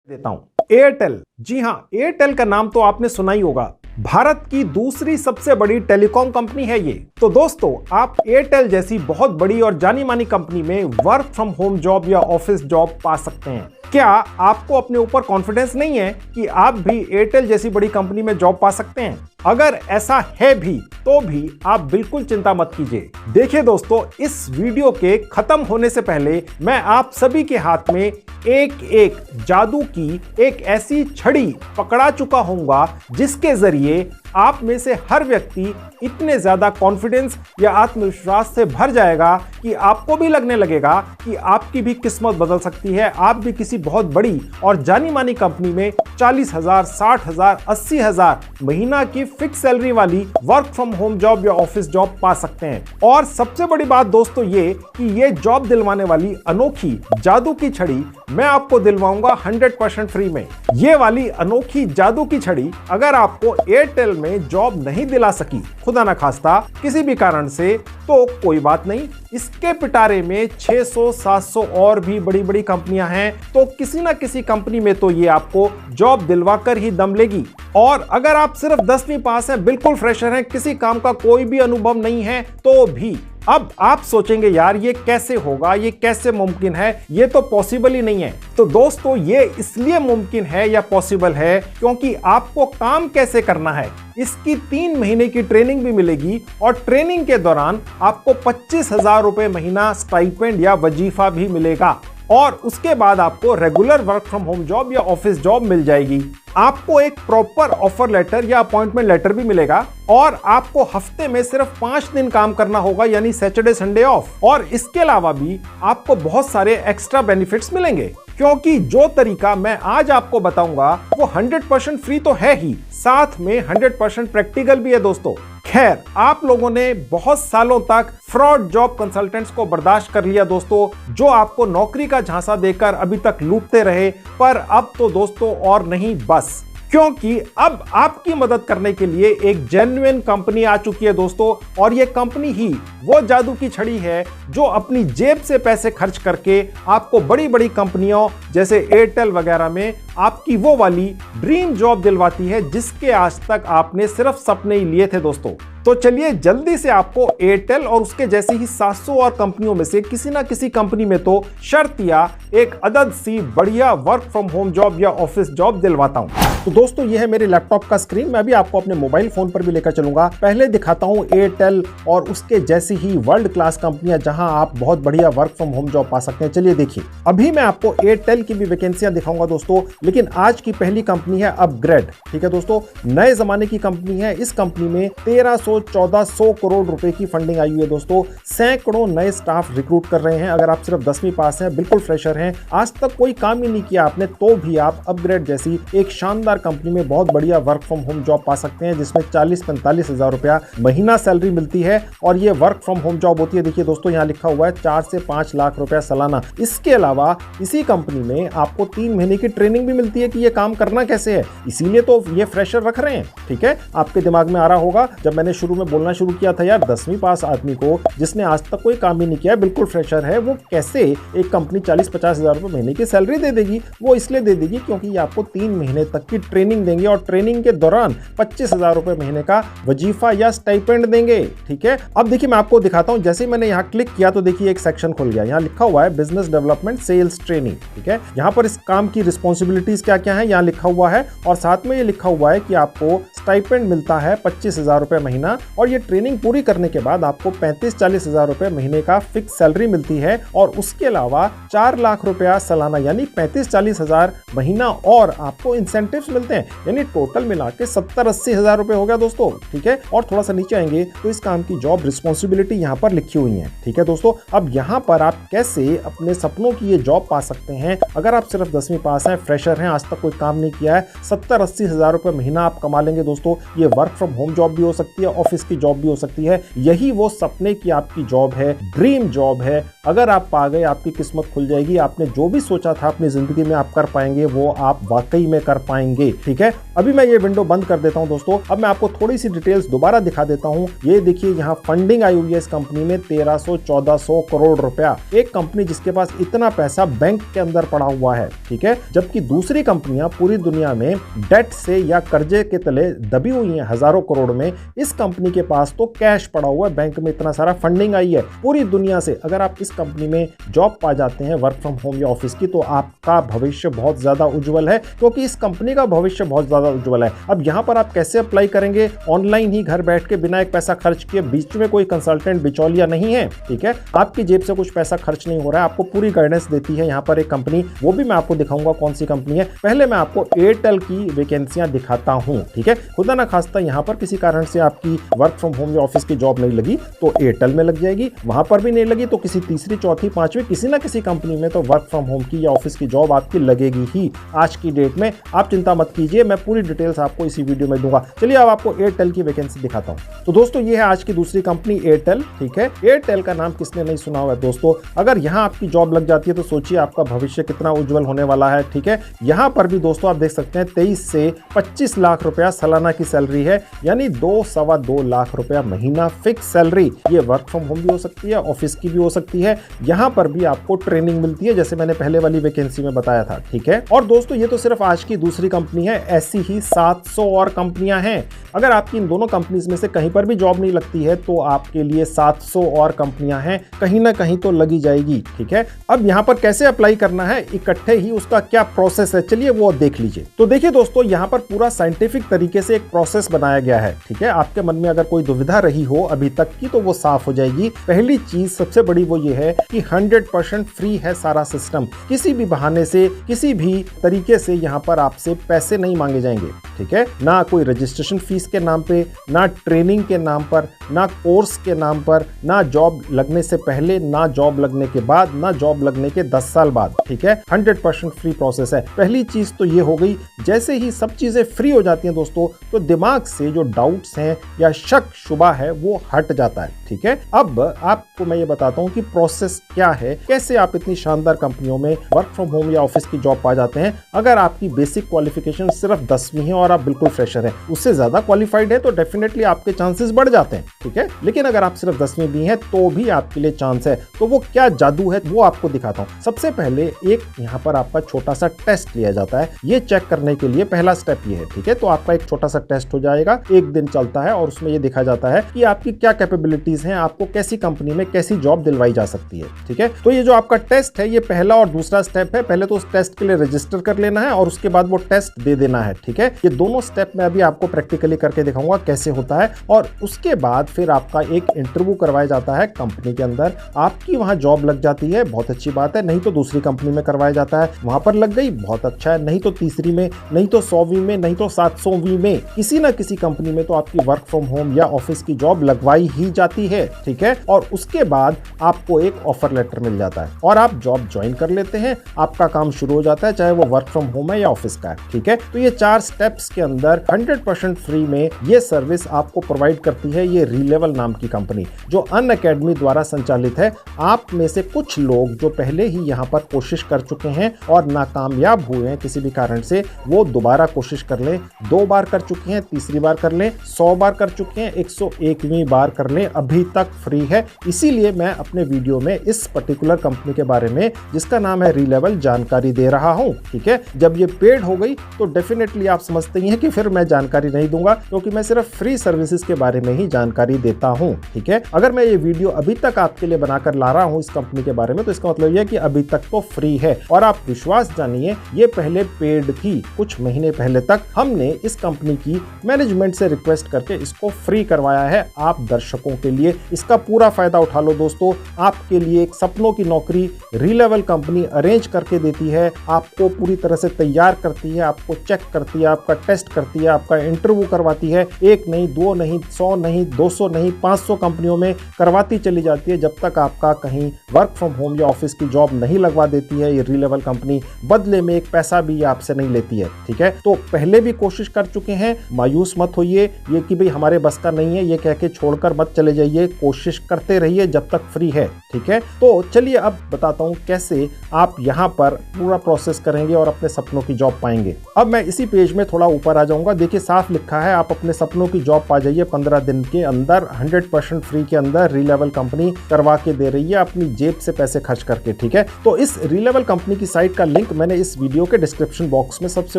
देता हूं एयरटेल। जी हां, एयरटेल का नाम तो आपने सुना ही होगा। भारत की दूसरी सबसे बड़ी टेलीकॉम कंपनी है ये। तो दोस्तों, आप एयरटेल जैसी बहुत बड़ी और जानी मानी कंपनी में वर्क फ्रॉम होम जॉब या ऑफिस जॉब पा सकते हैं। क्या आपको अपने ऊपर कॉन्फिडेंस नहीं है कि आप भी एयरटेल जैसी बड़ी कंपनी में जॉब पा सकते हैं? अगर ऐसा है भी तो भी आप बिल्कुल चिंता मत कीजिए। देखिए दोस्तों, इस वीडियो के खत्म होने से पहले मैं आप सभी के हाथ में एक जादू की एक ऐसी छड़ी पकड़ा चुका हूंगा जिसके जरिए आप में से हर व्यक्ति इतने ज्यादा कॉन्फिडेंस या आत्मविश्वास से भर जाएगा कि आपको भी लगने लगेगा कि आपकी भी किस्मत बदल सकती है। आप भी किसी बहुत बड़ी और जानी मानी कंपनी में 40,000, 60,000, 80,000 महीना की फिक्स सैलरी वाली वर्क फ्रॉम होम जॉब या ऑफिस जॉब पा सकते हैं। और सबसे बड़ी बात दोस्तों ये कि ये जॉब दिलवाने वाली अनोखी जादू की छड़ी मैं आपको दिलवाऊंगा 100% फ्री में। ये वाली अनोखी जादू की छड़ी अगर आपको एयरटेल में जॉब नहीं दिला सकी, खुदा ना खास्ता किसी भी कारण से, तो कोई बात नहीं। इसके पिटारे में 600, 700 और भी बड़ी बड़ी कंपनियां हैं, तो किसी ना किसी कंपनी में तो ये आपको जॉब दिलवा कर ही दम लेगी। और अगर आप सिर्फ 10वीं पास हैं, बिल्कुल फ्रेशर हैं, किसी काम का कोई भी अनुभव नहीं है, तो भी अब आप सोचेंगे यार ये कैसे होगा, ये कैसे मुमकिन है, ये तो पॉसिबल ही नहीं है। तो दोस्तों, ये इसलिए मुमकिन है या पॉसिबल है क्योंकि आपको काम कैसे करना है इसकी 3 महीने की ट्रेनिंग भी मिलेगी। और ट्रेनिंग के दौरान आपको 25,000 रुपए महीना स्टाइपेंड या वजीफा भी मिलेगा। और उसके बाद आपको regular work from home job या ऑफिस जॉब मिल जाएगी। आपको एक प्रॉपर ऑफर लेटर या अपॉइंटमेंट लेटर भी मिलेगा। और आपको हफ्ते में सिर्फ 5 दिन काम करना होगा, यानी सैटरडे संडे ऑफ। और इसके अलावा भी आपको बहुत सारे एक्स्ट्रा बेनिफिट्स मिलेंगे, क्योंकि जो तरीका मैं आज आपको बताऊंगा वो 100% फ्री तो है ही, साथ में 100% प्रैक्टिकल भी है दोस्तों। खैर, आप लोगों ने बहुत सालों तक फ्रॉड जॉब कंसल्टेंट्स को बर्दाश्त कर लिया दोस्तों, जो आपको नौकरी का झांसा देकर अभी तक लूटते रहे। पर अब तो दोस्तों और नहीं बस, क्योंकि अब आपकी मदद करने के लिए एक जेन्युइन कंपनी आ चुकी है दोस्तों। और ये कंपनी ही वो जादू की छड़ी है जो अपनी जेब से पैसे खर्च करके आपको बड़ी बड़ी कंपनियों जैसे एयरटेल वगैरह में आपकी वो वाली ड्रीम जॉब दिलवाती है जिसके आज तक आपने सिर्फ सपने ही लिए थे दोस्तों। तो चलिए जल्दी से आपको एयरटेल और उसके जैसे ही 700 और कंपनियों में से किसी ना किसी कंपनी में तो शर्त या एक अदद सी बढ़िया वर्क फ्रॉम होम जॉब या ऑफिस जॉब दिलवाता हूं। तो दोस्तों, ये है मेरे लैपटॉप का स्क्रीन। मैं भी आपको अपने मोबाइल फोन पर भी लेकर चलूंगा। पहले दिखाता हूं एयरटेल और उसके जैसी ही वर्ल्ड क्लास कंपनियां जहां आप बहुत बढ़िया वर्क फ्रॉम होम जॉब पा सकते हैं। चलिए देखिए, अभी मैं आपको एयरटेल की भी वैकेंसियां दिखाऊंगा दोस्तों, लेकिन आज की पहली कंपनी है अपग्रेड। ठीक है दोस्तों, नए जमाने की कंपनी है। इस कंपनी में 1300-1400 करोड़ रुपए की फंडिंग आई हुई है दोस्तों। सैकड़ों नए स्टाफ रिक्रूट कर रहे हैं। अगर आप सिर्फ 10वीं पास हैं, बिल्कुल फ्रेशर हैं, आज तक कोई काम ही नहीं किया आपने, तो भी आप अपग्रेड जैसी एक शानदार कंपनी में बहुत बढ़िया वर्क फ्रॉम होम जॉब पा सकते हैं, जिसमें 40-45 हजार रुपया महीना सैलरी मिलती है। और ये वर्क फ्रॉम होम जॉब होती है। देखिए दोस्तों, यहाँ लिखा हुआ है 4 से 5 लाख रुपया सालाना। इसके अलावा इसी कंपनी में आपको 3 महीने की ट्रेनिंग भी मिलती है कि ये काम करना कैसे है, इसीलिए तो ये फ्रेशर रख रहे हैं। ठीक है, आपके दिमाग में आ रहा होगा जब मैंने शुरू में बोलना शुरू किया था, यार 10वीं पास आदमी को जिसने आज तक कोई काम ही नहीं किया, बिल्कुल फ्रेशर है, वो कैसे एक कंपनी 40-50 हजार रुपए महीने की सैलरी दे देगी? वो इसलिए दे देगी क्योंकि ये आपको 3 महीने तक की ट्रेनिंग देंगे और ट्रेनिंग के दौरान 25,000 रुपए महीने का वजीफा या स्टाइपेंड देंगे। ठीक है, अब देखिए मैं आपको दिखाता हूं। जैसे ही मैंने यहां क्लिक किया तो देखिए एक सेक्शन खुल गया। यहां लिखा हुआ है बिजनेस डेवलपमेंट सेल्स ट्रेनिंग। ठीक है, यहां पर इस काम की रिस्पॉन्सिबिलिटीज क्या क्या है यहां लिखा हुआ है। और साथ में ये लिखा हुआ है कि आपको स्टाइपेंड मिलता है 25,000 रुपए महीना। और ये ट्रेनिंग पूरी करने के बाद आपको 35-40 हजार रुपए महीने का फिक्स सैलरी मिलती है। और उसके अलावा 4 लाख रुपया सालाना, यानी 35-40 हजार महीना और आपको इंसेंटिव्स मिलते हैं, यानी टोटल मिला के 70-80 हजार रुपए हो गया दोस्तों। ठीक है, और थोड़ा सा नीचे आएंगे तो इस काम की जॉब रिस्पॉन्सिबिलिटी यहाँ पर लिखी हुई है। ठीक है दोस्तों, अब यहाँ पर आप कैसे अपने सपनों की ये जॉब पा सकते हैं। अगर आप सिर्फ 10वीं पास हैं, फ्रेशर हैं, आज तक कोई काम नहीं किया है, 70-80 हजार रुपए महीना आप कमा लेंगे दोस्तों। ये वर्क फ्रॉम होम जॉब भी हो सकती है, ऑफिस की जॉब भी हो सकती है। यही वो सपने की आपकी जॉब है, ड्रीम जॉब है, अगर आप पा गए आपकी किस्मत खुल जाएगी, आपने जो भी सोचा था अपनी जिंदगी में आप कर पाएंगे वो आप वाकई में कर पाएंगे। ठीक है, अभी मैं ये विंडो बंद कर देता हूं दोस्तों। अब मैं आपको थोड़ी सी डिटेल्स दोबारा दिखा देता हूं। ये देखिए यहाँ फंडिंग आई हुई है इस कंपनी में 1300-1400 करोड़ रुपया। एक कंपनी जिसके पास इतना पैसा बैंक के अंदर पड़ा हुआ है। ठीक है, जबकि दूसरी कंपनियां पूरी दुनिया में डेट से या कर्जे के तले दबी हुई हैं हजारों करोड़ में, इस कंपनी के पास तो कैश पड़ा हुआ है, बैंक में इतना सारा फंडिंग आई है पूरी दुनिया से। अगर आप इस कंपनी में जॉब पा जाते हैं वर्क फ्रॉम होम या ऑफिस की, तो आपका भविष्य बहुत ज्यादा उज्जवल है, क्योंकि इस कंपनी का भविष्य बहुत ज्यादा उज्जवल है। अब यहां पर आप कैसे अप्लाई करेंगे? ऑनलाइन ही घर बैठ के बिना एक पैसा खर्च किए, बीच में कोई कंसल्टेंट बिचौलिया नहीं है। ठीक है, आपकी जेब से कुछ पैसा खर्च नहीं हो रहा है, आपको पूरी गाइडेंस देती है यहां पर एक कंपनी। वो भी मैं आपको दिखाऊंगा कौन सी कंपनी है। पहले मैं आपको एयरटेल की वैकेंसियां दिखाता हूं। ठीक है, खुदा ना खास्ता यहां पर किसी कारण से आपकी वर्क फ्रॉम होम या ऑफिस की जॉब नहीं लगी तो एयरटेल में लग जाएगी, वहां पर भी नहीं लगी तो किसी तीसरी, चौथी, पांचवी किसी ना किसी कंपनी में तो वर्क फ्रॉम होम की या ऑफिस की जॉब आपकी लगेगी ही आज की डेट में। आप चिंता मत कीजिए, मैं पूरी डिटेल्स आपको इसी वीडियो में दूंगा। चलिए अब आपको एयरटेल की वैकेंसी दिखाता हूं। तो दोस्तों ये है आज की दूसरी कंपनी एयरटेल। ठीक है, एयरटेल का नाम किसने नहीं सुना हुआ है दोस्तों? अगर यहां आपकी जॉब लग जाती है तो सोचिए आपका भविष्य कितना उज्जवल होने वाला है। ठीक है, यहां पर भी दोस्तों आप देख सकते हैं 23 से 25 लाख रुपया सालाना की सैलरी है, यानी 2-2.25 लाख रुपया महीना फिक्स सैलरी। ये वर्क फ्रॉम होम भी हो सकती है, ऑफिस की भी हो सकती है। यहां पर भी आपको ट्रेनिंग मिलती है जैसे मैंने पहले वाली वैकेंसी में बताया था। ठीक है, और दोस्तों ये तो सिर्फ आज की दूसरी कंपनी है, ऐसी ही 700 और कंपनियां हैं। अगर आपकी इन दोनों कंपनीज में से कहीं पर भी जॉब नहीं लगती है तो आपके लिए 700 और कंपनियां हैं, कहीं ना कहीं तो लगी जाएगी। ठीक है, अब यहां पर कैसे अप्लाई करना है इकट्ठे ही, उसका क्या प्रोसेस है, चलिए वो देख लीजिए। तो देखिए दोस्तों, यहां पर पूरा साइंटिफिक तरीके से एक प्रोसेस बनाया गया है। ठीक है, आपके मन में अगर कोई दुविधा रही हो अभी तक की तो वो साफ हो जाएगी। पहली चीज सबसे बड़ी वो ये है कि 100% फ्री है सारा सिस्टम। किसी भी बहाने से, किसी भी तरीके से यहां पर आपसे पैसे नहीं मांगे जाएंगे। ठीक है, ना कोई रजिस्ट्रेशन फीस के नाम पे, ना ट्रेनिंग के नाम पर, ना कोर्स के नाम पर, ना जॉब लगने से पहले, ना जॉब लगने के बाद, ना जॉब लगने के 10 साल बाद। ठीक है, 100% फ्री प्रोसेस है। पहली चीज तो ये हो गई। जैसे ही सब चीजें फ्री हो जाती हैं दोस्तों, तो दिमाग से जो डाउट्स हैं या शक शुबा है वो हट जाता है। ठीक है, अब आपको मैं ये बताता हूं कि प्रोसेस क्या है, कैसे आप इतनी शानदार कंपनियों में वर्क फ्रॉम होम या ऑफिस की जॉब पा जाते हैं। अगर आपकी बेसिक क्वालिफिकेशन सिर्फ 10वीं है और आप बिल्कुल फ्रेशर हैं, उससे ज्यादा क्वालिफाइड है तो डेफिनेटली आपके चांसेस बढ़ जाते हैं। ठीक है, लेकिन अगर आप सिर्फ 10वीं भी हैं तो भी आपके लिए चांस है। तो वो क्या जादू है वो आपको दिखाता हूं। सबसे पहले एक यहाँ पर आपका छोटा सा टेस्ट लिया जाता है। ये चेक करने के लिए पहला स्टेप ये है। ठीक है, तो आपका एक छोटा सा टेस्ट हो जाएगा, एक दिन चलता है और उसमें ये देखा जाता है कि आपकी क्या कैपेबिलिटीज हैं, आपको कैसी कंपनी में कैसी जॉब दिलवाई जा सकती है। ठीक है, तो ये जो आपका टेस्ट है ये पहला और दूसरा स्टेप है। पहले तो उस टेस्ट के लिए रजिस्टर कर लेना है और उसके बाद वो टेस्ट दे देना है। ठीक है, ये दोनों स्टेप मैं अभी आपको प्रैक्टिकली करके दिखाऊंगा कैसे होता है। और उसके बाद फिर आपका एक इंटरव्यू करवाया जाता है कंपनी के अंदर। आपकी वहां जॉब लग जाती है, बहुत अच्छी बात है। नहीं तो दूसरी कंपनी में करवाया जाता है, वहां पर लग गई, बहुत अच्छा है। नहीं तो तीसरी में, नहीं तो 100वीं में, नहीं तो 700वीं में, किसी ना किसी कंपनी में तो आपकी वर्क फ्रॉम होम या ऑफिस की जॉब लगवाई ही जाती है। ठीक है, और उसके बाद आपको एक ऑफर लेटर मिल जाता है और आप जॉब ज्वाइन कर लेते हैं। आपका काम शुरू हो जाता है, चाहे वो वर्क फ्रॉम होम है या ऑफिस का है। ठीक है, तो ये 4 स्टेप्स के अंदर 100% फ्री में ये सर्विस आपको प्रोवाइड करती है ये रीलेवल नाम की कंपनी, जो अनअकैडमी द्वारा संचालित है। आप में से कुछ लोग जो पहले ही यहाँ पर कोशिश कर चुके हैं और नाकामयाब हुए हैं किसी भी कारण से, वो दोबारा कोशिश कर लें। 2 बार कर चुके हैं, तीसरी बार कर लें, 100 बार कर चुके हैं, 101वीं बार कर लें, अभी तक फ्री है। इसीलिए मैं अपने वीडियो में इस पर्टिकुलर कंपनी के बारे में, जिसका नाम है रीलेवल, जानकारी दे रहा हूं। ठीक है, जब ये पेड हो गई तो डेफिनेटली आप समझते ही हैं कि फिर मैं जानकारी नहीं दूंगा, क्योंकि मैं सिर्फ फ्री सर्विसेज के बारे में ही जानकारी देता हूं। ठीक है, अगर मैं ये वीडियो अभी तक आपके लिए बनाकर ला रहा हूं इस कंपनी के बारे में, तो इसका मतलब यह है कि अभी तक तो फ्री है। और आप विश्वास जानिए, ये पहले पेड थी। कुछ महीने पहले तक हमने इस कंपनी की मैनेजमेंट से रिक्वेस्ट करके इसको फ्री करवाया है आप दर्शकों के लिए। इसका पूरा फायदा उठा लो दोस्तों। आपके लिए एक सपनों की नौकरी रीलेवल कंपनी अरेंज करके देती है, आपको पूरी तरह से तैयार करती है, आपको चेक करती है, आपका टेस्ट करती है, आपका इंटरव्यू करवाती है। एक नहीं, 2 नहीं, 100 नहीं, 200 नहीं, 500 कंपनियों में करवाती चली जाती है, जब तक आपका कहीं वर्क फ्रॉम होम या ऑफिस की जॉब नहीं लगवा देती है ये रीलेवल कंपनी। बदले में एक पैसा भी आपसे नहीं लेती है। ठीक है, तो पहले भी कोशिश कर चुके हैं, मायूस मत होइए। ये कि भाई हमारे बस का नहीं है ये कह के छोड़कर मत चले जाइए, कोशिश करते रहिए जब तक फ्री है। ठीक है। तो चलिए अब बताता हूं कैसे आप यहां पर पूरा प्रोसेस करेंगे और अपने सपनों की जॉब पाएंगे। अब मैं इसी पेज में थोड़ा ऊपर आ जाऊंगा। देखिए साफ लिखा है, आप अपने सपनों की जॉब पा जाइए 15 दिन के अंदर, 100% फ्री के अंदर रीलेवल कंपनी करवा के दे रही है अपनी जेब से पैसे खर्च करके, ठीक है। तो इस रीलेवल कंपनी की साइट का लिंक मैंने इस वीडियो के डिस्क्रिप्शन बॉक्स में सबसे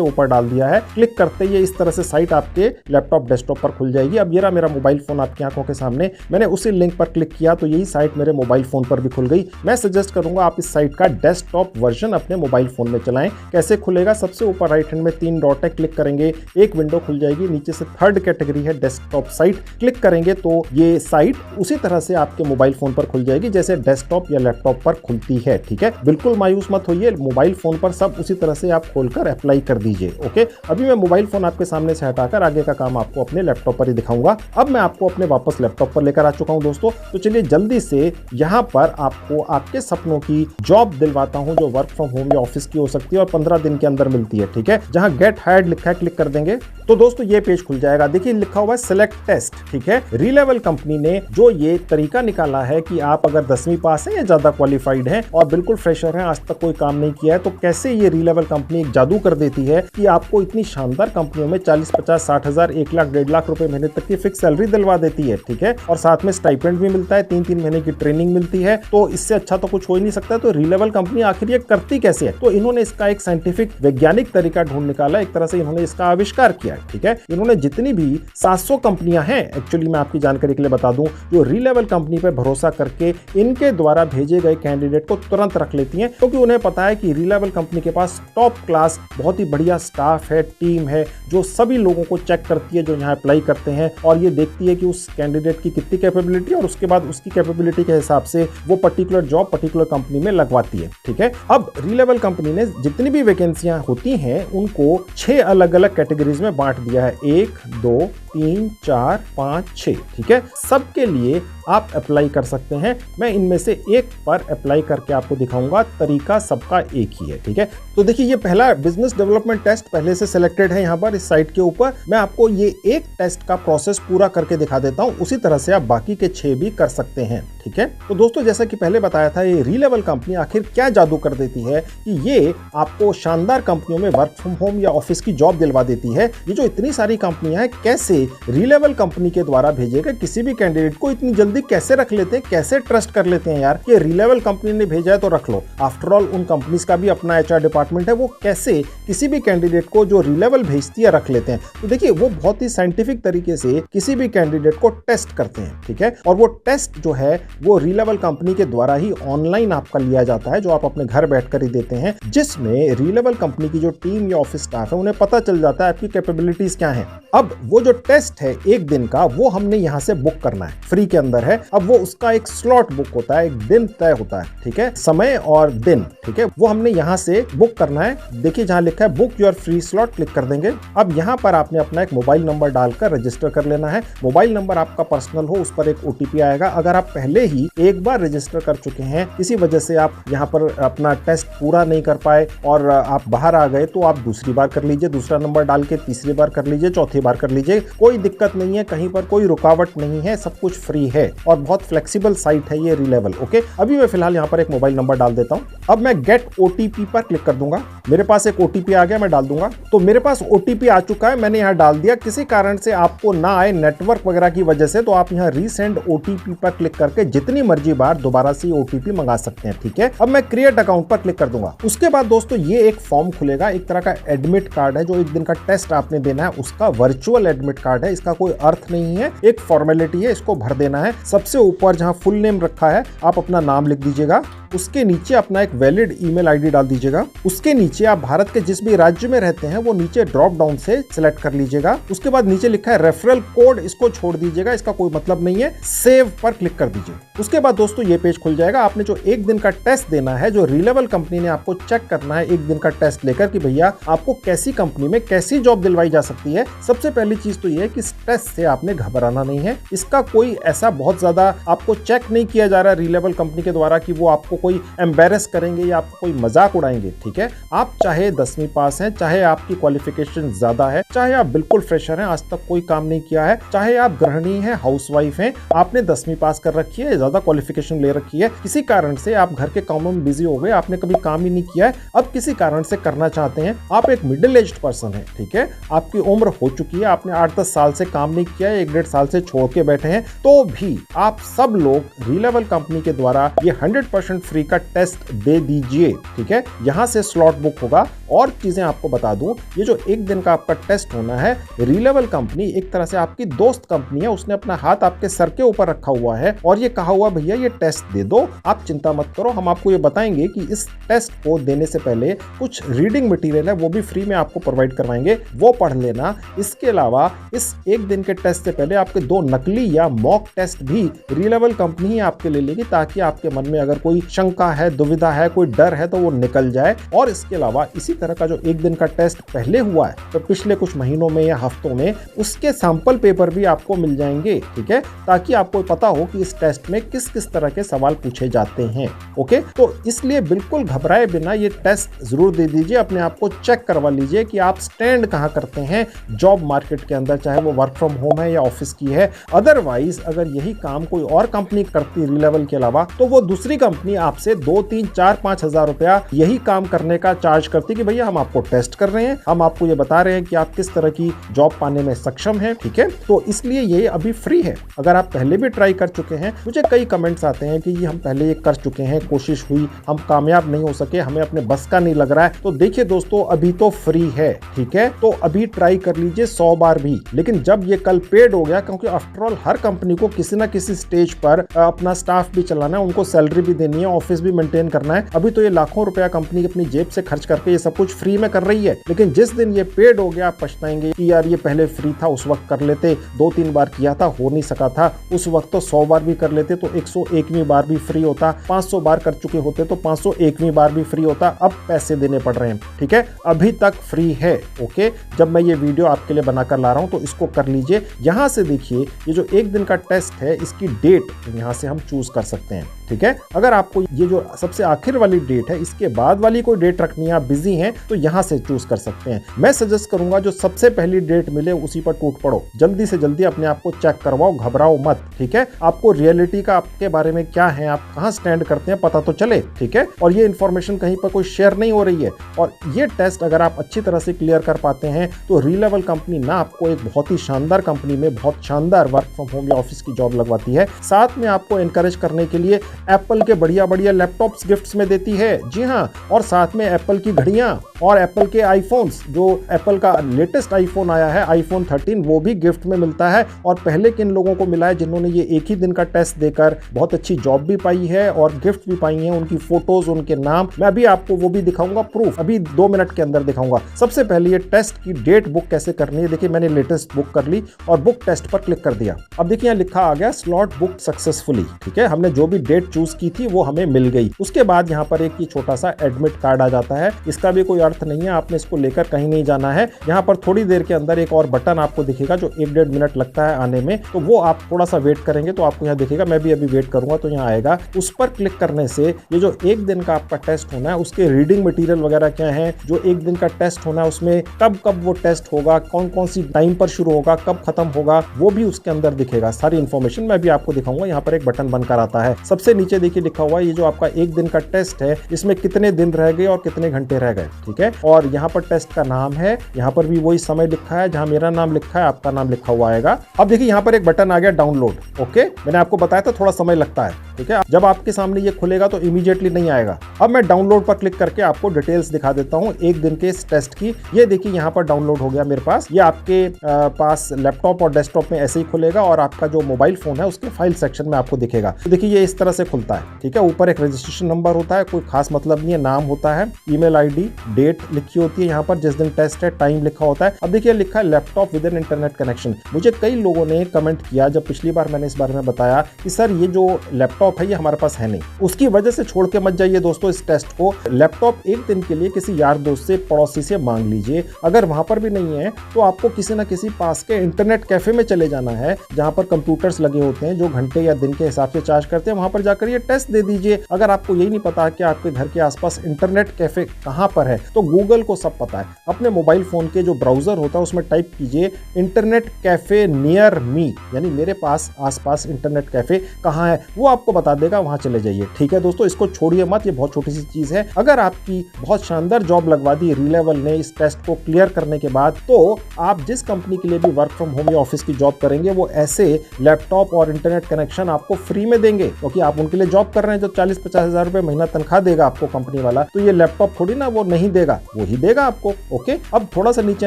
ऊपर डाल दिया है। क्लिक करते ही इस तरह से साइट आपके लैपटॉप डेस्कटॉप पर खुल जाएगी। अब ये रहा मेरा मोबाइल फोन आपकी आंखों के सामने, मैंने उसी लिंक पर क्लिक किया तो यही साइट मेरे मोबाइल फोन पर भी खुल गई। मैं सजेस्ट करूंगा आप इस साइट का डेस्कटॉप वर्जन अपने मोबाइल फोन में चलाएं। कैसे खुलेगा? सबसे ऊपर राइट हैंड में 3 डॉट है, क्लिक करेंगे एक विंडो खुल जाएगी, नीचे से थर्ड कैटेगरी है डेस्कटॉप साइट, क्लिक करेंगे तो ये साइट उसी तरह से आपके मोबाइल फोन पर खुल जाएगी जैसे डेस्कटॉप या लैपटॉप पर खुलती है, ठीक है। बिल्कुल मायूस मत होइए, मोबाइल फोन पर सब उसी तरह से आप खोलकर अप्लाई कर दीजिए, ओके। अभी मैं मोबाइल फोन आपके सामने से हटाकर आगे का काम आपको अपने लैपटॉप पर ही दिखाऊंगा। अब मैं आपको अपने वापस लैपटॉप पर लेकर आ चुका हूं दोस्तों। तो चलिए जल्दी से यहां पर आपको आपके सपनों की जॉब दिलवाता हूं जो वर्क फ्रॉम होम या ऑफिस की हो सकती है और 15 दिन के अंदर मिलती है, ठीक है। जहां गेट हायर्ड लिखा है क्लिक कर देंगे तो दोस्तों ये पेज खुल जाएगा। देखिए लिखा हुआ है सिलेक्ट टेस्ट, ठीक है। रीलेवल कंपनी ने जो ये तरीका निकाला है कि आप अगर 10वीं पास हैं या ज्यादा क्वालिफाइड हैं और बिल्कुल फ्रेशर हैं, आज तक कोई काम नहीं किया है, तो कैसे ये रीलेवल कंपनी एक जादू कर देती है कि आपको इतनी शानदार कंपनियों में 40, 50, 60 हजार, 1 लाख, 1.5 लाख रुपए महीने तक की फिक्स सैलरी दिलवा देती है, ठीक है। और साथ में स्टाइपेंड भी मिलता है, 3-3 महीने की ट्रेनिंग मिलती है। तो इससे अच्छा तो कुछ हो ही नहीं सकता। तो रीलेवल कंपनी आखिर ये करती कैसे है? तो इन्होंने इसका एक साइंटिफिक वैज्ञानिक तरीका ढूंढ निकाला, एक तरह से इन्होंने इसका आविष्कार किया है, ठीक है। इन्होंने जितनी भी 700 कंपनियां हैं, एक्चुअली मैं आपकी जानकारी के लिए बता दूं, जो रीलेवल कंपनी पर भरोसा करके इनके द्वारा भेजे गए कैंडिडेट को तुरंत रख लेती हैं, क्योंकि उन्हें पता है कि रीलेवल कंपनी के पास टॉप क्लास बहुत ही बढ़िया स्टाफ है, टीम है, जो सभी लोगों को चेक करती है जो यहाँ अप्लाई करते हैं और ये देखती है कि उस कैंडिडेट की कितनी कैपेबिलिटी और उसके बाद उसकी कैपेबिलिटी के हिसाब से वो पर्टिकुलर जॉब पर्टिकुलर कंपनी में लगवाती है, ठीक है। अब रीलेवल कंपनी ने जितनी भी वैकेंसियां होती हैं उनको 6 अलग अलग कैटेगरीज में बांट दिया है, 1, 2, 3, 4, 5, 6, ठीक है। सबके लिए आप अप्लाई कर सकते हैं। मैं इनमें से एक पर अप्लाई करके आपको दिखाऊंगा, तरीका सबका एक ही है, ठीक है। तो देखिए ये पहला बिजनेस डेवलपमेंट टेस्ट पहले से सिलेक्टेड है यहाँ पर इस साइट के ऊपर। मैं आपको ये एक टेस्ट का प्रोसेस पूरा करके दिखा देता हूँ, उसी तरह से आप बाकी के 6 भी कर सकते हैं, ठीक है। तो दोस्तों जैसा कि पहले बताया था, ये रीलेवल कंपनी आखिर क्या जादू कर देती है कि ये आपको शानदार कंपनियों में वर्क फ्रॉम होम या ऑफिस की जॉब दिलवा देती है। ये जो इतनी सारी कंपनियां हैं, कैसे रीलेवल कंपनी के द्वारा भेजे गए किसी भी कैंडिडेट को इतनी जल्दी कैसे रख लेते हैं, कैसे ट्रस्ट कर लेते हैं यार कि रीलेवल कंपनी ने भेजा है तो रख लो। आफ्टर ऑल उन कंपनीज का भी अपना HR डिपार्टमेंट है, वो कैसे किसी भी कैंडिडेट को जो रीलेवल भेजती है रख लेते हैं। तो देखिए वो बहुत ही साइंटिफिक तरीके से किसी भी कैंडिडेट को टेस्ट करते हैं, ठीक है। और वो टेस्ट जो है वो रीलेवल कंपनी के द्वारा ही ऑनलाइन आपका लिया जाता है, जो आप अपने घर बैठकर ही देते हैं, जिसमें रीलेवल कंपनी की जो टीम या ऑफिस स्टाफ है उन्हें पता चल जाता है आपकी कैपेबिलिटीज क्या है। अब वो जो टेस्ट है 1 दिन का, वो हमने यहाँ से बुक करना है, फ्री के अंदर है। अब वो उसका एक स्लॉट बुक होता है, एक दिन तय होता है, ठीक है, समय और दिन, ठीक है, वो हमने यहाँ से बुक करना है। देखिए जहाँ लिखा है book your free slot, click कर देंगे। अब यहाँ पर आपने अपना एक मोबाइल नंबर डालकर रजिस्टर कर लेना है। मोबाइल नंबर आपका पर्सनल हो, उस पर एक OTP आएगा। अगर आप पहले ही एक बार रजिस्टर कर चुके हैं, किसी वजह से आप यहाँ पर अपना टेस्ट पूरा नहीं कर पाए और आप बाहर आ गए, तो आप दूसरी बार कर लीजिए, दूसरा नंबर डाल के तीसरी बार कर लीजिए, चौथी बार कर लीजिए, कोई दिक्कत नहीं है, कहीं पर कोई रुकावट नहीं है, सब कुछ फ्री है और बहुत फ्लेक्सिबल साइट है ये रीलेवल, ओके। अभी मैं फिलहाल यहाँ पर एक मोबाइल नंबर डाल देता हूँ। अब मैं गेट OTP पर क्लिक कर दूंगा। मेरे पास एक OTP आ गया, मैं डाल दूंगा। तो मेरे पास OTP आ चुका है, मैंने यहाँ डाल दिया। किसी कारण से आपको ना आए नेटवर्क वगैरह की वजह से, तो आप यहाँ रीसेंड OTP पर क्लिक करके जितनी मर्जी बार दोबारा से OTP मंगा सकते हैं, ठीक है। अब मैं क्रिएट अकाउंट पर क्लिक कर दूंगा। उसके बाद दोस्तों ये एक फॉर्म खुलेगा, एक तरह का एडमिट कार्ड है, जो 1 दिन का टेस्ट आपने देना है उसका वर्चुअल एडमिट कार्ड है। इसका कोई अर्थ नहीं है, एक फॉर्मेलिटी है, इसको भर देना है। सबसे ऊपर जहां फुल नेम रखा है आप अपना नाम लिख दीजिएगा, उसके नीचे अपना एक वैलिड ईमेल आईडी डाल दीजिएगा। उसके नीचे आप भारत के जिस भी राज्य में रहते हैं वो नीचे ड्रॉप डाउन से सिलेक्ट कर लीजिएगा। उसके बाद नीचे लिखा है रेफरल कोड, इसको छोड़ दीजिएगा, इसका कोई मतलब नहीं है। सेव पर क्लिक कर दीजिए। उसके बाद दोस्तों ये पेज खुल जाएगा। आपने जो 1 दिन का टेस्ट देना है, जो रीलेवल कंपनी ने आपको चेक करना है 1 दिन का टेस्ट लेकर कि भैया आपको कैसी कंपनी में कैसी जॉब दिलवाई जा सकती है। सबसे पहली चीज तो ये है कि इस टेस्ट से आपने घबराना नहीं है। इसका कोई ऐसा बहुत ज्यादा आपको चेक नहीं किया जा रहा रीलेवल कंपनी के द्वारा कि वो आपको कोई एम्बेरस करेंगे या आपको कोई मजाक उड़ाएंगे, ठीक है। आप चाहे 10वीं पास हैं, चाहे आपकी क्वालिफिकेशन ज्यादा है, चाहे आप बिल्कुल फ्रेशर हैं, आज तक कोई काम नहीं किया है, चाहे आप गृहिणी हैं, हाउसवाइफ हैं, आपने 10वीं पास कर रखी है, ज्यादा क्वालिफिकेशन ले रखी है, किसी कारण से आप घर के कामों में बिजी हो गए, आपने कभी काम ही नहीं किया है, अब किसी कारण से करना चाहते हैं, आप एक मिडिल एज्ड पर्सन है, ठीक है, आपकी उम्र हो चुकी है, आपने 8-10 साल से काम नहीं किया है, 1-1.5 साल से छोड़ के बैठे हैं, तो भी आप सब लोग रीलेवल कंपनी के द्वारा ये 100% फ्री का टेस्ट दे दीजिए, ठीक है। यहां से स्लॉट बुक होगा। और चीजें आपको बता दूं, ये जो 1 दिन का आपका टेस्ट होना है, रीलेवल कंपनी एक तरह से आपकी दोस्त कंपनी है, उसने अपना हाथ आपके सर के ऊपर रखा हुआ है और ये कहा हुआ भैया ये टेस्ट दे दो, आप चिंता मत करो, हम आपको ये बताएंगे कि इस टेस्ट को देने से पहले कुछ रीडिंग मटेरियल है वो भी फ्री में आपको प्रोवाइड करवाएंगे, वो पढ़ लेना। इसके अलावा इस 1 दिन के टेस्ट से पहले आपके 2 नकली या मॉक टेस्ट भी रीलेवल कंपनी ही आपके ले लेगी, ताकि आपके मन में अगर कोई शंका है, दुविधा है, कोई डर है तो वो निकल जाए। और इसके अलावा इसी तरह का जो 1 दिन का टेस्ट पहले हुआ है तो पिछले कुछ महीनों में या हफ्तों में, उसके सैंपल पेपर भी आपको मिल जाएंगे, ठीक है, ताकि आपको पता हो कि इस टेस्ट में किस किस तरह के सवाल पूछे जाते हैं। ओके, तो इसलिए बिल्कुल घबराए बिना ये टेस्ट जरूर दे दीजिए, अपने आप को चेक करवा लीजिए कि आप स्टैंड कहां करते हैं जॉब मार्केट के अंदर, चाहे वो वर्क फ्रॉम होम है या ऑफिस की है। अदरवाइज अगर यही काम कोई और कंपनी करती रीलेवल के अलावा, तो वो दूसरी कंपनी आपसे 2, 3, 4, 5 हजार रुपया यही काम करने का चार्ज करती कि भैया हम आपको टेस्ट कर रहे हैं, हम आपको ये बता रहे हैं कि आप किस तरह की जॉब पाने में सक्षम हैं, ठीक है। तो इसलिए ये अभी फ्री है। अगर आप पहले भी ट्राई कर चुके हैं, मुझे कई कमेंट्स आते हैं कि ये हम पहले ये कर चुके हैं, कोशिश हुई, हम कामयाब नहीं हो सके, हमें अपने बस का नहीं लग रहा है, तो देखिए दोस्तों अभी तो फ्री है, ठीक है, तो अभी ट्राई कर लीजिए 100 बार भी। लेकिन जब ये कल पेड हो गया, क्योंकि आफ्टर ऑल हर कंपनी को किसी ना किसी स्टेज पर अपना स्टाफ भी चलाना है, उनको सैलरी भी देनी है, ऑफिस भी मेंटेन करना है। अभी तो ये लाखों रुपया कंपनी अपनी जेब से खर्च करके ये सब कुछ फ्री में कर रही है, लेकिन जिस दिन ये पेड हो गया आप पछताएंगे कि यार ये पहले फ्री था, उस वक्त कर लेते, 2-3 बार किया था, हो नहीं सका था, उस वक्त तो 100 बार भी कर लेते तो 101वीं बार भी फ्री होता, 500 बार कर चुके होते तो 501वीं बार भी फ्री होता, अब पैसे देने पड़ रहे हैं, ठीक है, अभी तक फ्री है। ओके, जब मैं ये वीडियो आपके लिए बनाकर ला रहा हूं तो इसको कर लीजिए। यहां से देखिए ये जो 1 दिन का टेस्ट है, इसकी डेट यहां से हम चूज कर सकते हैं, ठीक है। अगर आपको ये जो सबसे आखिर वाली डेट है, इसके बाद वाली कोई डेट रखनी है, आप बिजी हैं, तो यहां से चूज कर सकते हैं। मैं सजेस्ट करूंगा जो सबसे पहली डेट मिले उसी पर टूट पड़ो, जल्दी से जल्दी अपने आप को चेक करवाओ, घबराओ मत, ठीक है। आपको रियलिटी का आपके बारे में क्या है, आप कहां स्टैंड करते हैं पता तो चले, ठीक है, और ये इंफॉर्मेशन कहीं पर कोई शेयर नहीं हो रही है। और ये टेस्ट अगर आप अच्छी तरह से क्लियर कर पाते हैं तो रीलेवल कंपनी ना आपको एक बहुत ही शानदार कंपनी में बहुत शानदार वर्क फ्रॉम होम या ऑफिस की जॉब लगवाती है, साथ में आपको एनकरेज करने के लिए एप्पल के बढ़िया बढ़िया लैपटॉप्स गिफ्ट्स में देती है, जी हाँ, और साथ में एप्पल की घड़ियां और एप्पल के आईफोन्स, जो एप्पल का लेटेस्ट आईफोन आया है आईफोन 13, वो भी गिफ्ट में मिलता है। और पहले किन लोगों को मिला है जिन्होंने ये 1 ही दिन का टेस्ट देकर बहुत अच्छी जॉब भी पाई है और गिफ्ट भी पाई है, उनकी फोटोज, उनके नाम, मैं अभी आपको वो भी दिखाऊंगा, प्रूफ अभी 2 मिनट के अंदर दिखाऊंगा। सबसे पहले ये टेस्ट की डेट बुक कैसे करनी है, देखिए मैंने लेटेस्ट बुक कर ली और बुक टेस्ट पर क्लिक कर दिया। अब देखिए यहाँ लिखा आ गया स्लॉट बुक सक्सेसफुली, ठीक है, हमने जो भी डेट चूज की थी वो हमें मिल गई। उसके बाद यहाँ पर एक छोटा सा एडमिट कार्ड आ जाता है, इसका भी कोई अर्थ नहीं है, आपने इसको लेकर कहीं नहीं जाना है। यहाँ पर थोड़ी देर के अंदर एक और बटन आपको दिखेगा जो 1-1.5 मिनट लगता है आने में, तो वो आप थोड़ा सा वेट करेंगे तो आपको यहाँ दिखेगा, मैं भी अभी वेट करूंगा तो यहाँ आएगा। उस पर क्लिक करने से ये जो 1 दिन का आपका टेस्ट होना है उसके रीडिंग मटेरियल वगैरह क्या है, जो 1 दिन का टेस्ट होना है उसमें कब कब वो टेस्ट होगा, कौन कौन सी टाइम पर शुरू होगा, कब खत्म होगा, वो भी उसके अंदर दिखेगा, सारी इंफॉर्मेशन मैं भी आपको दिखाऊंगा। यहाँ पर एक बटन बनकर आता है, सबसे नीचे देखिए लिखा हुआ है ये जो आपका 1 दिन का टेस्ट है इसमें कितने दिन रह गए और कितने घंटे रह गए, ठीक है, और यहाँ पर टेस्ट का नाम है, यहाँ पर भी वही समय लिखा है, जहां मेरा नाम लिखा है आपका नाम लिखा हुआ आएगा। अब देखिए यहाँ पर एक बटन आ गया डाउनलोड, ओके, मैंने आपको बताया था थोड़ा समय लगता है, ठीक है, जब आपके सामने ये खुलेगा तो इमीडिएटली नहीं आएगा। अब मैं डाउनलोड पर क्लिक करके आपको डिटेल्स दिखा देता हूँ 1 दिन के इस टेस्ट की। ये देखिए यहाँ पर डाउनलोड हो गया मेरे पास, ये आपके पास लैपटॉप और डेस्कटॉप में ऐसे ही खुलेगा और आपका जो मोबाइल फोन है उसके फाइल सेक्शन में आपको दिखेगा। तो देखिए ये इस तरह से खुलता है, ठीक है, ऊपर एक रजिस्ट्रेशन नंबर होता है, कोई खास मतलब नहीं है, नाम होता है, ईमेल आईडी, डेट लिखी होती है यहाँ पर, जिस दिन टेस्ट है टाइम लिखा होता है। अब देखिए लिखा है laptop with an internet connection. मुझे कई लोगों ने कमेंट किया जब पिछली बार मैंने इस बारे में बताया कि सर ये जो लैपटॉप है ये हमारे पास है नहीं, उसकी वजह से छोड़ के मत जाइए दोस्तों इस टेस्ट को। लैपटॉप 1 दिन के लिए किसी यार दोस्त से, पड़ोसी से मांग लीजिए। अगर वहां पर भी नहीं है तो आपको किसी ना किसी पास के इंटरनेट कैफे में चले जाना है जहां पर कंप्यूटर्स लगे होते हैं जो घंटे या दिन के हिसाब से चार्ज करते हैं, वहां पर जाकर ये टेस्ट दे दीजिए। अगर आपको यही नहीं पता कि आपके घर के आसपास इंटरनेट कैफे कहां पर है, तो गूगल को सब पता है। अपने मोबाइल फोन के जो ब्राउजर होता है उसमें टाइप कीजिए इंटरनेट कैफे नियर मी, यानी मेरे पास आसपास इंटरनेट कैफे कहां है, वो आपको बता देगा, वहां चले जाइए। ठीक है दोस्तों, इसको छोड़िए मत, ये बहुत छोटी सी चीज है। अगर आपकी बहुत शानदार जॉब लगवा दी रीलेवल ने इस टेस्ट को क्लियर करने के बाद, तो आप जिस कंपनी के लिए भी वर्क फ्रॉम होम या ऑफिस की जॉब करेंगे वो ऐसे लैपटॉप और इंटरनेट कनेक्शन आपको फ्री में देंगे, क्योंकि आप उनके लिए जॉब कर रहे हैं। जो 40-50 हजार रुपए महीना तनख्वाह देगा आपको कंपनी वाला, तो ये लैपटॉप थोड़ी ना वो नहीं देगा, वो ही देगा आपको। ओके, अब थोड़ा सा नीचे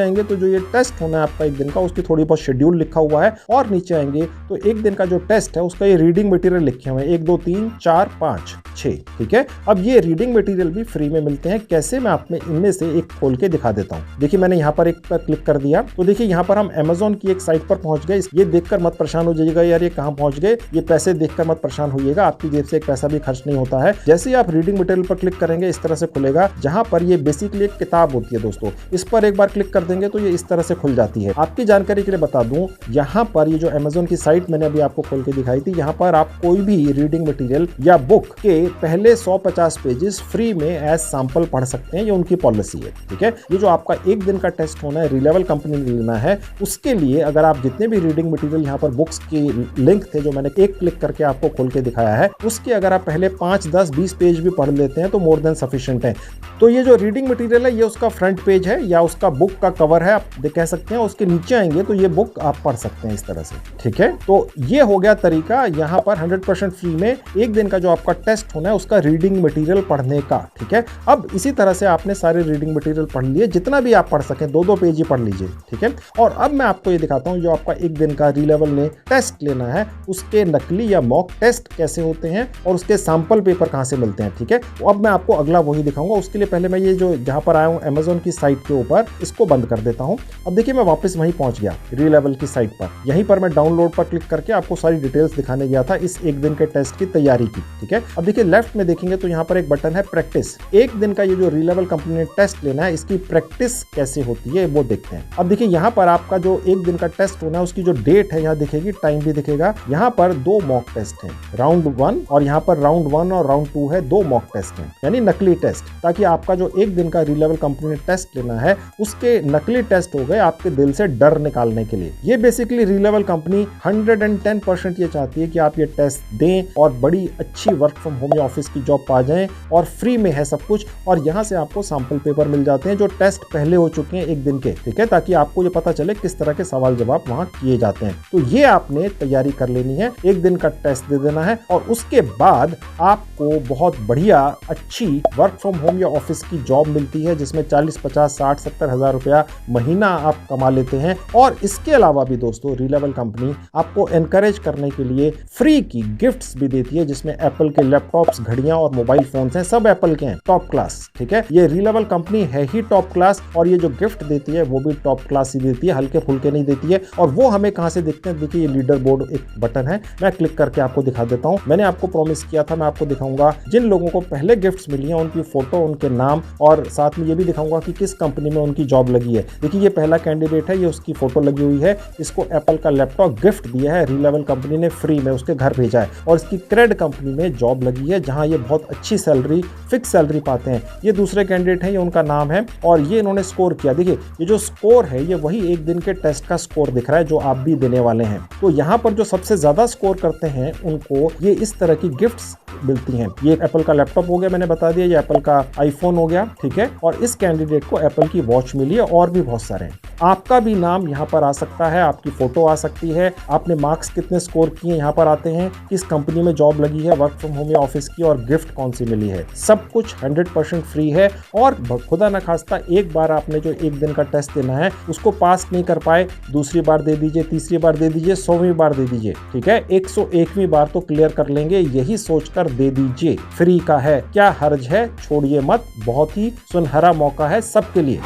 आएंगे तो जो ये टेस्ट होना है आपका एक दिन का, उसकी थोड़ी बहुत शेड्यूल लिखा हुआ है। और नीचे आएंगे तो एक दिन का जो टेस्ट है उसका ये रीडिंग मटेरियल लिखे हुए हैं, 1 2 3 4 5 6। ठीक है, अब ये रीडिंग मटेरियल भी फ्री में मिलते हैं। कैसे, मैं आप में इनमें से एक खोल के दिखा देता हूं। देखिए मैंने यहाँ पर एक पर क्लिक कर दिया, तो देखिए यहाँ पर हम अमेज़न की एक साइट पर पहुंच गए। ये देखकर मत परेशान हो जाइएगा यार ये कहां पहुंच गए, ये पैसे देखकर मत परेशान होइएगा, आपकी जेब से एक पैसा भी खर्च नहीं होता है। जैसे ही आप रीडिंग मटेरियल पर क्लिक करेंगे इस तरह से खुलेगा, जहां पर ये बेसिकली एक किताब होती है दोस्तों। इस पर एक बार क्लिक कर देंगे तो ये इस तरह से खुल जाती है। आपकी जानकारी के लिए बता दूं, यहाँ पर ये जो अमेज़न की साइट मैंने अभी आपको खोल के दिखाई थी, यहाँ पर आप कोई भी रीडिंग मटेरियल या बुक के पहले 150 पेजेस फ्री में एज सैंपल पढ़ सकते हैं, ये उनकी पॉलिसी है। ठीक है, ये जो आपका एक दिन का टेस्ट होना है रीलेवल कंपनी ने लेना है, उसके लिए अगर आप जितने भी रीडिंग मटेरियल यहाँ पर बुक्स की लिंक थे जो मैंने एक क्लिक करके आपको खोल के दिखाया है, उसके अगर आप पहले 5 10 20 पेज भी पढ़ लेते हैं तो मोर देन सफिशिएंट है। तो ये जो रीडिंग मटेरियल है ये उसका फ्रंट पेज है या उसका बुक का कवर है, आप कह सकते हैं। उसके नीचे आएंगे तो ये बुक आप पढ़ सकते हैं इस तरह से। ठीक है, तो ये हो गया तरीका यहाँ पर 100% फ्री में एक दिन का जो आपका टेस्ट होना है उसका रीडिंग मटेरियल पढ़ने का। ठीक है, अब इसी तरह से आपने सारे रीडिंग मटेरियल पढ़ लिए, जितना भी आप पढ़ सकें, 2-2 पेज ही पढ़ लीजिए। ठीक है, और अब मैं आपको ये दिखाता हूँ जो आपका एक दिन का रीलेवल ने टेस्ट लेना है उसके नकली या मॉक टेस्ट कैसे होते हैं और उसके सैंपल पेपर कहाँ से मिलते हैं। ठीक है, तो अब मैं आपको अगला वही दिखाऊंगा। उसके लिए पहले मैं ये जो जहाँ पर आया हूँ अमेज़न की साइट के ऊपर, इसको बंद कर देता हूँ। अब देखिए मैं वापस वहीं पहुंच गया रीलेवल की साइट पर। यहीं पर मैं डाउनलोड पर क्लिक करके आपको सारी डिटेल्स दिखाने गया था इस एक दिन के टेस्ट की तैयारी की। ठीक है, अब देखिए लेफ्ट में देखेंगे तो यहाँ पर एक बटन है प्रैक्टिस। एक दिन का ये जो रीलेवल कंपनी ने टेस्ट लेना है इसकी प्रैक्टिस कैसे होती है वो देखते हैं। अब देखिए यहाँ पर आपका जो एक दिन का टेस्ट होना है उसकी जो डेट है यहाँ दिखेगी, टाइम भी दिखेगा। यहाँ पर 2 मॉक टेस्ट हैं, राउंड 1 और यहाँ पर राउंड 1 और राउंड 2 है, 2 मॉक टेस्ट हैं यानी नकली टेस्ट, ताकि आपका जो एक दिन का रीलेवल कंपनी ने टेस्ट लेना है उसके नकली टेस्ट हो गए आपके दिल से डर निकालने के लिए। ये बेसिकली रीलेवल कंपनी 110% ये चाहती है कि आप ये टेस्ट दें और बड़ी अच्छी वर्क फ्रॉम होम या ऑफिस की जॉब पा जाएं, और फ्री में है सब कुछ। और यहाँ से आपको सैंपल पेपर मिल जाते हैं जो टेस्ट पहले हो चुके हैं एक दिन के। ठीक है, ताकि आपको ये पता चले किस तरह के सवाल जवाब वहां किए जाते हैं। तो ये आपने तैयारी कर लेनी है, एक दिन का टेस्ट दे देना है और उसके बाद आपको बहुत बढ़िया अच्छी वर्क फ्रॉम होम या ऑफिस की जॉब मिलती है जिसमें 40 50 60 70 हजार रुपया महीना आप कमा लेते हैं। और इसके अलावा भी दोस्तों रीलेवल कंपनी आपको एनकरेज करने के लिए फ्री की गिफ्ट्स भी देती है, जिसमें एप्पल के लैपटॉप्स, घड़ियां और मोबाइल फोन्स हैं, सब एप्पल के हैं, टॉप क्लास। ठीक है, ये रीलेवल कंपनी है ही टॉप क्लास, और ये जो गिफ्ट देती है वो भी टॉप क्लास ही देती है, हल्के फुल्के नहीं देती है। और वो हमें कहां से दिखते हैं, देखिए ये लीडर बोर्ड एक बटन है, मैं क्लिक करके आपको दिखा देता हूं। मैंने आपको प्रॉमिस किया था मैं आपको दिखाऊंगा जिन लोगों को पहले गिफ्ट्स मिली हैं उनकी फोटो, उनके नाम, और साथ में ये भी दिखाऊंगा कि किस कंपनी में उनकी जॉब लगी है। देखिए ये पहला कैंडिडेट है, ये उसकी फोटो लगी हुई है, इसको एप्पल का लैपटॉप गिफ्ट दिया है, रीलेवल कंपनी ने फ्री में उसके घर भेजा है, और इसकी क्रेड कंपनी में जॉब लगी है जहां ये बहुत अच्छी सैलरी, फिक्स सैलरी पाते हैं। ये दूसरे कैंडिडेट हैं, ये उनका नाम है, और ये इन्होंने स्कोर किया। देखिए ये जो स्कोर है ये वही एक दिन के टेस्ट का स्कोर दिख रहा है जो आप भी देने वाले हैं। तो यहाँ पर जो सबसे ज्यादा स्कोर करते हैं उनको ये इस तरह की गिफ्ट्स मिलती हैं। ये एप्पल का लैपटॉप हो गया, मैंने बता दिया, ये एप्पल का आईफोन हो गया। ठीक है, और इस कैंडिडेट को एप्पल की वॉच मिली है, और भी बहुत सारे हैं। आपका भी नाम यहाँ पर आ सकता है, आपकी फोटो आ सकती है, आपने मार्क्स कितने स्कोर किए यहाँ पर आते हैं, किस कंपनी में जॉब लगी है, वर्क फ्रॉम होम या ऑफिस की, और गिफ्ट कौन सी मिली है। सब कुछ 100% फ्री है। और खुदा न खास्ता एक बार आपने जो एक दिन का टेस्ट देना है उसको पास नहीं कर पाए, दूसरी बार दे दीजिए, तीसरी बार दे दीजिए, 100वीं बार दे दीजिए। ठीक है, 101वीं बार तो क्लियर कर लेंगे, यही सोचकर दे दीजिए। फ्री का है, क्या हर्ज है, छोड़िए मत, बहुत ही सुनहरा मौका है सबके लिए।